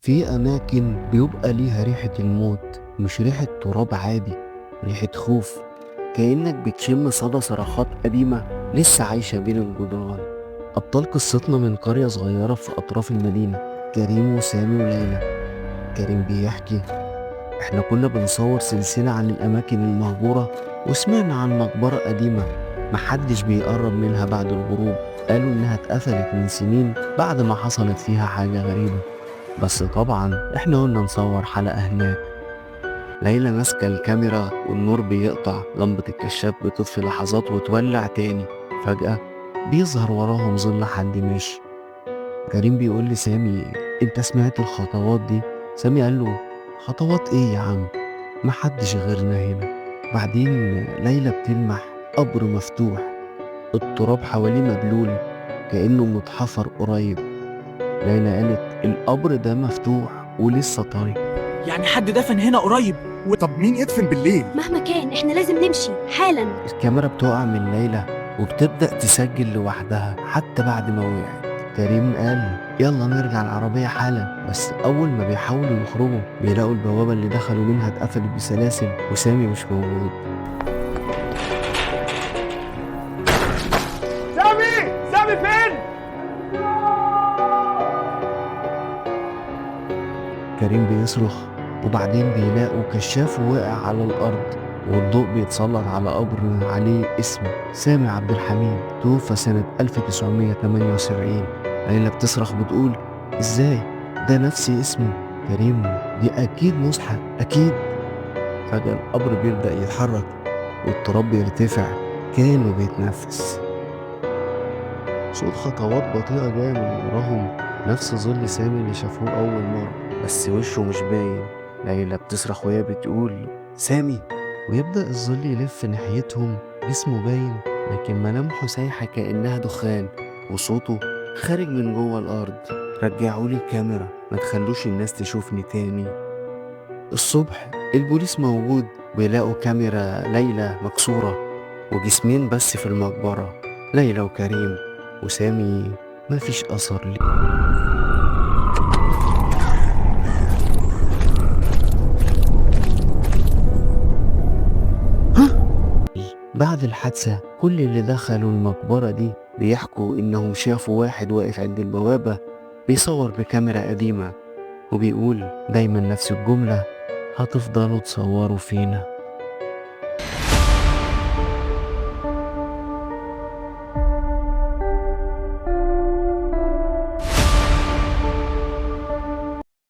في أماكن بيبقى ليها ريحة الموت، مش ريحة تراب عادي، ريحة خوف، كأنك بتشم صدى صرخات قديمة لسه عايشة بين الجدران. أبطال قصتنا من قرية صغيرة في أطراف المدينة، كريم وسامي وليلى. كريم بيحكي: إحنا كنا بنصور سلسلة عن الأماكن المهجورة، وسمعنا عن مقبرة قديمة محدش بيقرب منها بعد الغروب. قالوا إنها اتقفلت من سنين بعد ما حصلت فيها حاجة غريبة. بس طبعا إحنا قلنا نصور حلقة هناك. ليلى ماسكة الكاميرا والنور بيقطع، لمبة الكشاف بتطفي لحظات وتولع تاني. فجأة بيظهر وراهم ظل حد ماشي. كريم بيقول لسامي: انت سمعت الخطوات دي؟ سامي قال له: خطوات ايه يا عم؟ محدش غيرنا هنا. بعدين ليلى بتلمح قبر مفتوح، التراب حواليه مبلول كأنه متحفر قريب. ليلى قالت: القبر ده مفتوح ولسه طري. يعني حد دفن هنا قريب طب مين يدفن بالليل؟ مهما كان احنا لازم نمشي حالا. الكاميرا بتقع من ليلى وبتبدأ تسجل لوحدها حتى بعد ما وقعت. كريم قال: يلا نرجع العربية حالا. بس أول ما بيحاولوا يخرجوا بيلاقوا البوابة اللي دخلوا منها اتقفلت بسلاسل وسامي مش موجود. سامي فين؟ كريم بيصرخ، وبعدين بيلاقوا كشاف واقع على الأرض، والضوء بيتسلط على قبر عليه اسمه سامي عبد الحميد، توفى سنة 1978. ليلى بتصرخ بتقول: ازاي ده نفس اسمه؟ كريم: دي أكيد مسحة، أكيد. فجأة القبر بيبدأ يتحرك والتراب بيرتفع كأنه بيتنفس. صوت خطوات بطيئة جاية من وراهم، نفس ظل سامي اللي شافوه أول مرة، بس وشه مش باين. ليلى بتصرخ وهي بتقول: سامي. ويبدأ الظل يلف ناحيتهم، جسمه باين لكن ملامحه سايحة كأنها دخان، وصوته خارج من جوه الأرض: رجعولي الكاميرا، ما تخلوش الناس تشوفني تاني. الصبح البوليس موجود، بيلاقوا كاميرا ليلى مكسورة وجسمين بس في المقبرة، ليلى وكريم، وسامي مفيش أثر ليه. بعد الحادثة كل اللي دخلوا المقبرة دي بيحكوا إنهم شافوا واحد واقف عند البوابة بيصور بكاميرا قديمة، وبيقول دايما نفس الجملة: هتفضلوا تصوروا فينا.